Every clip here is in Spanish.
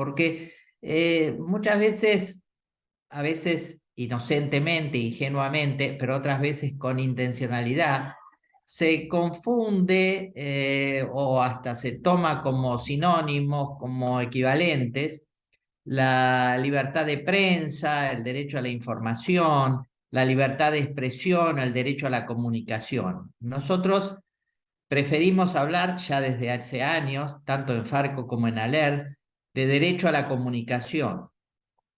porque muchas veces, a veces inocentemente, ingenuamente, pero otras veces con intencionalidad, se confunde o hasta se toma como sinónimos, como equivalentes, la libertad de prensa, el derecho a la información, la libertad de expresión, el derecho a la comunicación. Nosotros preferimos hablar ya desde hace años, tanto en Farco como en ALER, de derecho a la comunicación.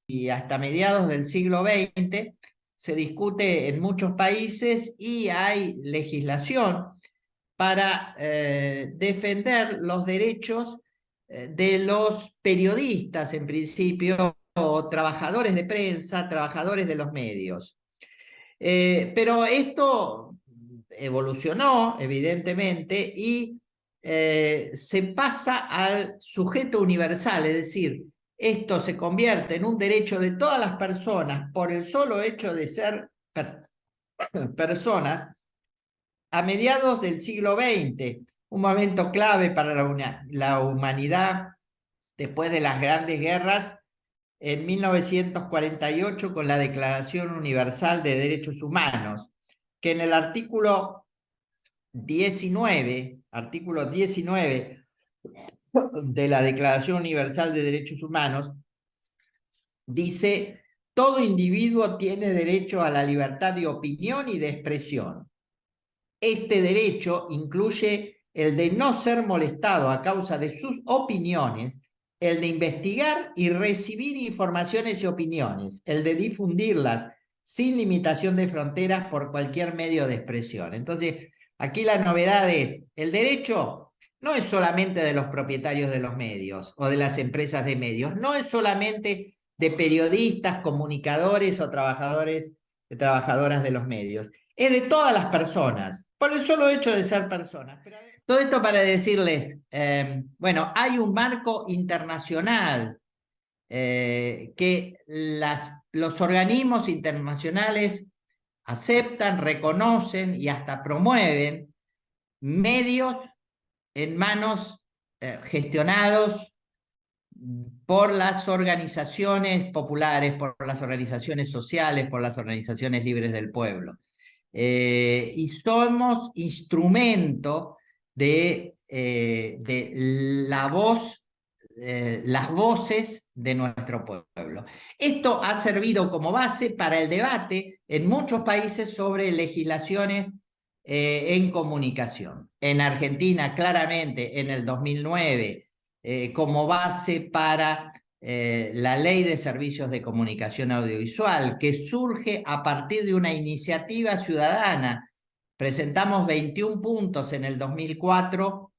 Y hasta mediados del siglo XX se discute en muchos países y hay legislación para defender los derechos de los periodistas, en principio, o trabajadores de prensa, trabajadores de los medios. Pero esto evolucionó, evidentemente, y se pasa al sujeto universal, es decir, esto se convierte en un derecho de todas las personas por el solo hecho de ser personas a mediados del siglo XX, un momento clave para la humanidad después de las grandes guerras, en 1948 con la Declaración Universal de Derechos Humanos, que en el artículo 19 de la Declaración Universal de Derechos Humanos, dice: todo individuo tiene derecho a la libertad de opinión y de expresión. Este derecho incluye el de no ser molestado a causa de sus opiniones, el de investigar y recibir informaciones y opiniones, el de difundirlas sin limitación de fronteras por cualquier medio de expresión. Entonces, aquí la novedad es, el derecho no es solamente de los propietarios de los medios o de las empresas de medios, no es solamente de periodistas, comunicadores o trabajadoras de los medios, es de todas las personas, por el solo hecho de ser personas. Todo esto para decirles, bueno, hay un marco internacional que los organismos internacionales aceptan, reconocen y hasta promueven medios en manos gestionados por las organizaciones populares, por las organizaciones sociales, por las organizaciones libres del pueblo. Y somos instrumento de la voz, las voces de nuestro pueblo. Esto ha servido como base para el debate en muchos países sobre legislaciones en comunicación. En Argentina, claramente, en el 2009, como base para la Ley de Servicios de Comunicación Audiovisual, que surge a partir de una iniciativa ciudadana. Presentamos 21 puntos en el 2004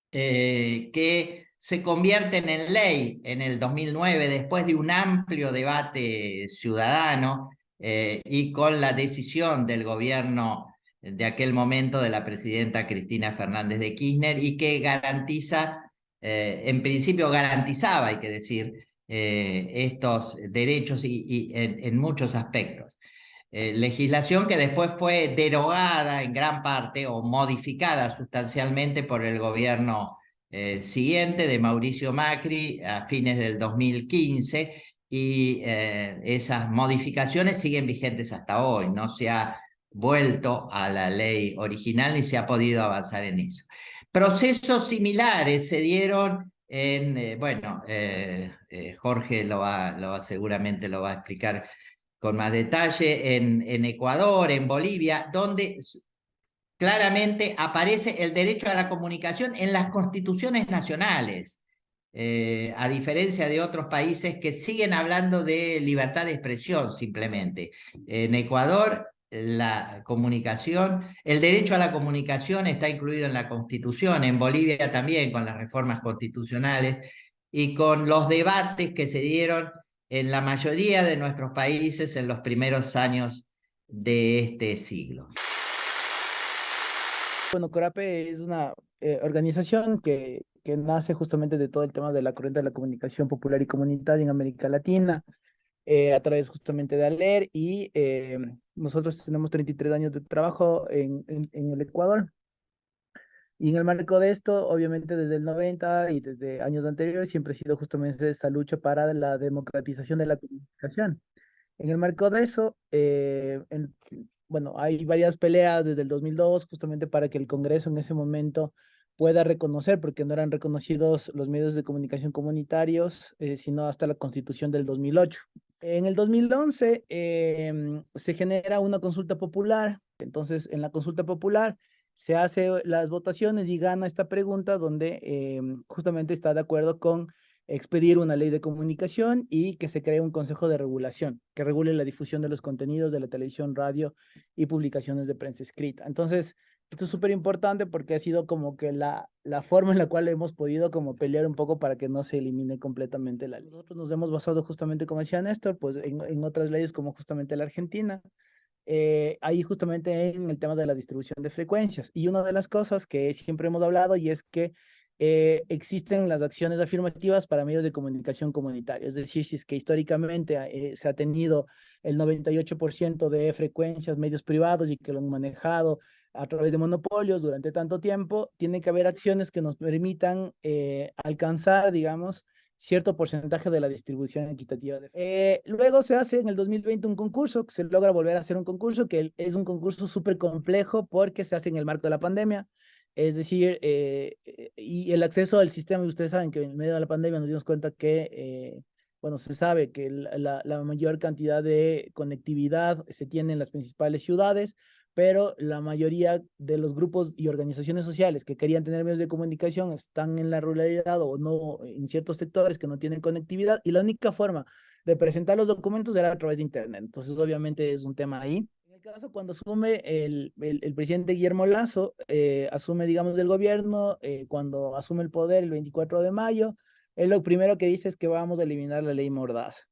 que se convierten en ley en el 2009 después de un amplio debate ciudadano y con la decisión del gobierno de aquel momento de la presidenta Cristina Fernández de Kirchner, y que garantiza, en principio garantizaba, hay que decir, estos derechos y en muchos aspectos. Legislación que después fue derogada en gran parte o modificada sustancialmente por el gobierno siguiente de Mauricio Macri a fines del 2015, y esas modificaciones siguen vigentes hasta hoy. No se ha vuelto a la ley original ni se ha podido avanzar en eso. Procesos similares se dieron en, bueno, Jorge seguramente lo va a explicar con más detalle, en Ecuador, en Bolivia, donde claramente aparece el derecho a la comunicación en las constituciones nacionales, a diferencia de otros países que siguen hablando de libertad de expresión simplemente. En Ecuador, la comunicación, el derecho a la comunicación está incluido en la Constitución, en Bolivia también con las reformas constitucionales y con los debates que se dieron en la mayoría de nuestros países en los primeros años de este siglo. Bueno, Corape es una organización que nace justamente de todo el tema de la corriente de la comunicación popular y comunitaria en América Latina, a través justamente de ALER, y nosotros tenemos 33 años de trabajo en el Ecuador. Y en el marco de esto, obviamente desde el 90 y desde años anteriores, siempre ha sido justamente esta lucha para la democratización de la comunicación. En el marco de eso, bueno, hay varias peleas desde el 2002 justamente para que el Congreso en ese momento pueda reconocer, porque no eran reconocidos los medios de comunicación comunitarios, sino hasta la Constitución del 2008. En el 2011 se genera una consulta popular. Entonces, en la consulta popular se hace las votaciones y gana esta pregunta donde justamente está de acuerdo con expedir una ley de comunicación y que se cree un consejo de regulación que regule la difusión de los contenidos de la televisión, radio y publicaciones de prensa escrita. Entonces, esto es súper importante porque ha sido como que la forma en la cual hemos podido como pelear un poco para que no se elimine completamente la ley. Nosotros nos hemos basado justamente, como decía Néstor, pues en otras leyes como justamente la Argentina, ahí justamente en el tema de la distribución de frecuencias. Y una de las cosas que siempre hemos hablado y es que existen las acciones afirmativas para medios de comunicación comunitarios. Es decir, si es que históricamente se ha tenido el 98% de frecuencias, medios privados y que lo han manejado a través de monopolios durante tanto tiempo, tiene que haber acciones que nos permitan alcanzar, digamos, cierto porcentaje de la distribución equitativa. Luego se hace en el 2020 un concurso, se logra volver a hacer un concurso, que es un concurso súper complejo porque se hace en el marco de la pandemia. Es decir, y el acceso al sistema, y ustedes saben que en medio de la pandemia nos dimos cuenta que, bueno, se sabe que la mayor cantidad de conectividad se tiene en las principales ciudades, pero la mayoría de los grupos y organizaciones sociales que querían tener medios de comunicación están en la ruralidad o no en ciertos sectores que no tienen conectividad y la única forma de presentar los documentos era a través de Internet. Entonces, obviamente es un tema ahí. En el caso, cuando asume el presidente Guillermo Lasso, asume, digamos, del gobierno, cuando asume el poder el 24 de mayo, él lo primero que dice es que vamos a eliminar la ley Mordaza.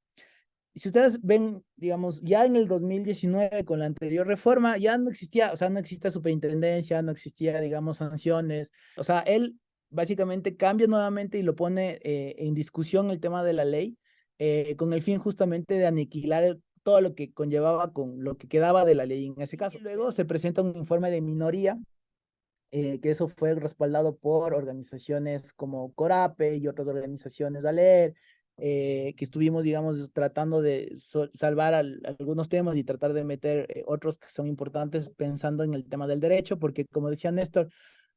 Y si ustedes ven, digamos, ya en el 2019 con la anterior reforma, ya no existía, o sea, no existía superintendencia, no existía, digamos, sanciones. O sea, él básicamente cambia nuevamente y lo pone en discusión el tema de la ley, con el fin justamente de aniquilar todo lo que conllevaba con lo que quedaba de la ley en ese caso. Y luego se presenta un informe de minoría, que eso fue respaldado por organizaciones como Corape y otras organizaciones de ALER, que estuvimos, digamos, tratando de salvar algunos temas y tratar de meter otros que son importantes pensando en el tema del derecho, porque como decía Néstor,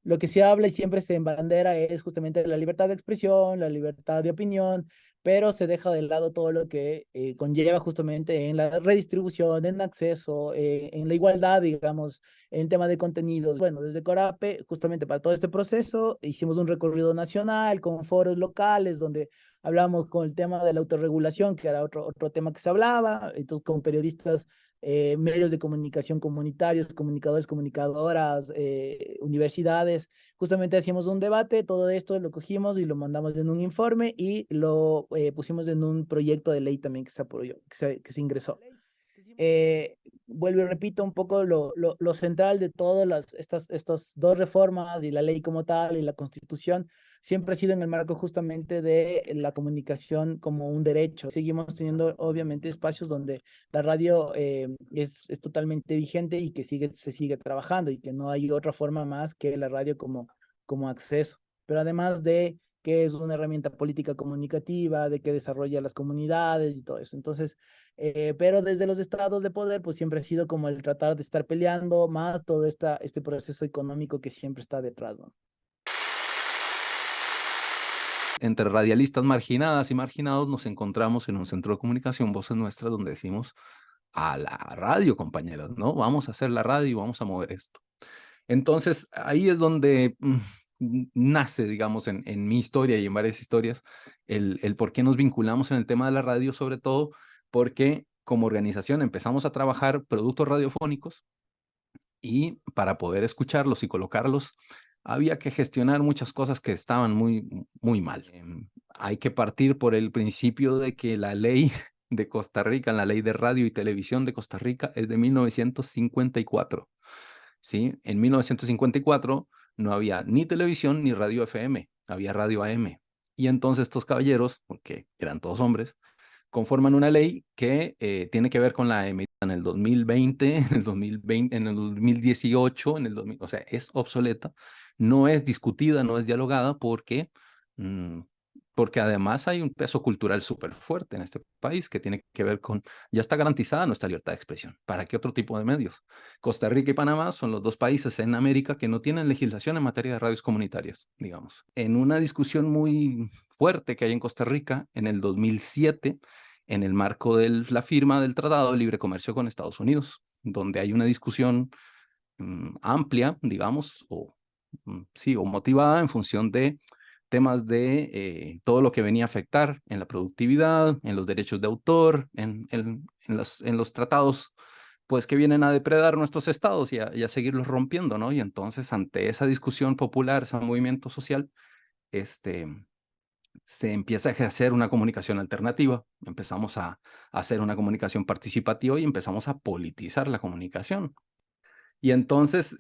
lo que se habla y siempre se embandera es justamente la libertad de expresión, la libertad de opinión, pero se deja de lado todo lo que conlleva justamente en la redistribución, en acceso, en la igualdad, digamos, en tema de contenidos. Bueno, desde Corape, justamente para todo este proceso, hicimos un recorrido nacional con foros locales donde hablamos con el tema de la autorregulación, que era otro tema que se hablaba, entonces con periodistas, medios de comunicación comunitarios, comunicadores, comunicadoras, universidades. Justamente hacíamos un debate, todo esto lo cogimos y lo mandamos en un informe y lo pusimos en un proyecto de ley también que se apoyó, que se ingresó. Vuelvo y repito un poco lo central de todas estas dos reformas y la ley como tal y la constitución siempre ha sido en el marco justamente de la comunicación como un derecho. Seguimos teniendo obviamente espacios donde la radio es totalmente vigente y que se sigue trabajando y que no hay otra forma más que la radio como acceso. Pero además de que es una herramienta política comunicativa, de que desarrolla las comunidades y todo eso. Entonces, pero desde los estados de poder, pues siempre ha sido como el tratar de estar peleando más todo este proceso económico que siempre está detrás, ¿no? Entre radialistas marginadas y marginados nos encontramos en un centro de comunicación, Voces Nuestras, donde decimos a la radio, compañeros, ¿no? Vamos a hacer la radio y vamos a mover esto. Entonces, ahí es donde nace, digamos, en mi historia y en varias historias, el por qué nos vinculamos en el tema de la radio, sobre todo porque como organización empezamos a trabajar productos radiofónicos y para poder escucharlos y colocarlos, había que gestionar muchas cosas que estaban muy mal. Hay que partir por el principio de que la ley de Costa Rica, la ley de radio y televisión de Costa Rica es de 1954. ¿Sí? En 1954 no había ni televisión ni radio FM, había radio AM. Y entonces estos caballeros, porque eran todos hombres, conforman una ley que tiene que ver con la emitida en el 2020, en el 2020, en el 2018, en el 2000, o sea, es obsoleta, no es discutida, no es dialogada porque porque además hay un peso cultural súper fuerte en este país que tiene que ver con, ya está garantizada nuestra libertad de expresión. ¿Para qué otro tipo de medios? Costa Rica y Panamá son los dos países en América que no tienen legislación en materia de radios comunitarias, digamos. En una discusión muy fuerte que hay en Costa Rica, en el 2007, en el marco de la firma del Tratado de Libre Comercio con Estados Unidos, donde hay una discusión amplia, digamos, sí, o motivada en función de temas de todo lo que venía a afectar en la productividad, en los derechos de autor, en los tratados, pues que vienen a depredar nuestros estados y a seguirlos rompiendo, ¿no? Y entonces, ante esa discusión popular, ese movimiento social, se empieza a ejercer una comunicación alternativa, empezamos a hacer una comunicación participativa y empezamos a politizar la comunicación. Y entonces,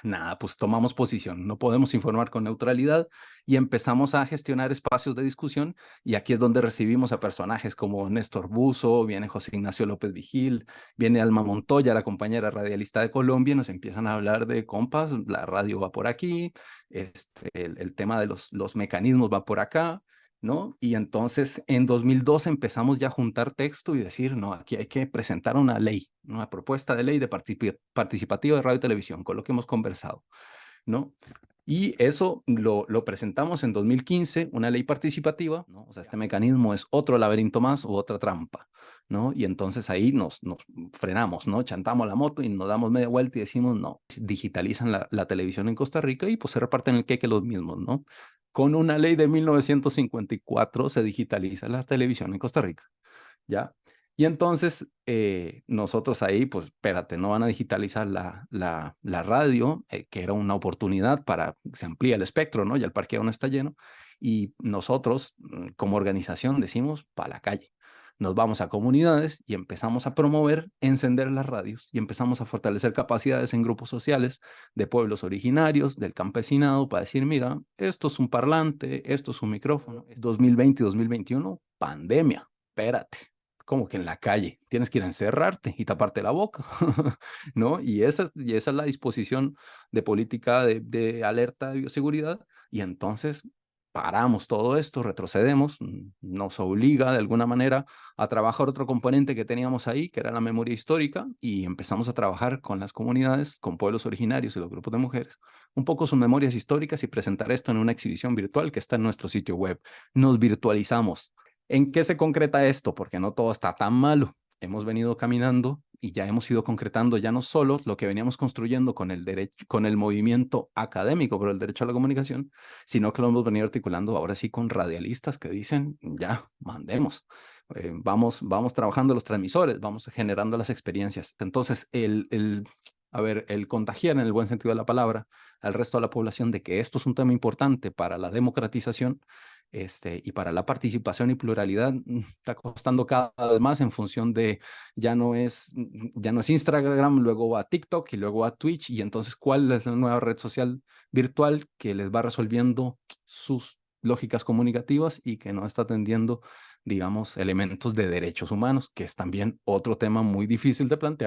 nada, pues tomamos posición, no podemos informar con neutralidad y empezamos a gestionar espacios de discusión y aquí es donde recibimos a personajes como Néstor Buzo, viene José Ignacio López Vigil, viene Alma Montoya, la compañera radialista de Colombia, y nos empiezan a hablar de compas, la radio va por aquí, el tema de los mecanismos va por acá, ¿no? Y entonces en 2012 empezamos ya a juntar texto y decir, no, aquí hay que presentar una ley, una propuesta de ley de participativa de radio y televisión, con lo que hemos conversado, ¿no? Y eso lo presentamos en 2015, una ley participativa, ¿no? O sea, este mecanismo es otro laberinto más u otra trampa, ¿no? Y entonces ahí nos frenamos, ¿no? Chantamos la moto y nos damos media vuelta y decimos, no, digitalizan la televisión en Costa Rica y pues se reparten el queque los mismos, ¿no? Con una ley de 1954 se digitaliza la televisión en Costa Rica, ¿ya? Y entonces nosotros ahí, pues espérate, no van a digitalizar la radio, que era una oportunidad para que se amplíe el espectro, ¿no? Ya el parqueo no está lleno. Y nosotros, como organización, decimos, para la calle. Nos vamos a comunidades y empezamos a promover, encender las radios y empezamos a fortalecer capacidades en grupos sociales de pueblos originarios, del campesinado, para decir, mira, esto es un parlante, esto es un micrófono. 2020 y 2021, pandemia, espérate. Como que en la calle, tienes que ir a encerrarte y taparte la boca, ¿no? Y esa es la disposición de política de alerta de bioseguridad y entonces paramos todo esto, retrocedemos, nos obliga de alguna manera a trabajar otro componente que teníamos ahí, que era la memoria histórica, y empezamos a trabajar con las comunidades, con pueblos originarios y los grupos de mujeres, un poco sus memorias históricas y presentar esto en una exhibición virtual que está en nuestro sitio web. Nos virtualizamos. ¿En qué se concreta esto? Porque no todo está tan malo. Hemos venido caminando y ya hemos ido concretando ya no solo lo que veníamos construyendo con el derecho, con el movimiento académico por el derecho a la comunicación, sino que lo hemos venido articulando ahora sí con radialistas que dicen, ya, mandemos. Vamos trabajando los transmisores, vamos generando las experiencias. Entonces, el contagiar en el buen sentido de la palabra al resto de la población de que esto es un tema importante para la democratización, y para la participación y pluralidad está costando cada vez más en función de ya no es Instagram, luego va a TikTok y luego a Twitch, y entonces ¿cuál es la nueva red social virtual que les va resolviendo sus lógicas comunicativas y que no está atendiendo, digamos, elementos de derechos humanos, que es también otro tema muy difícil de plantear?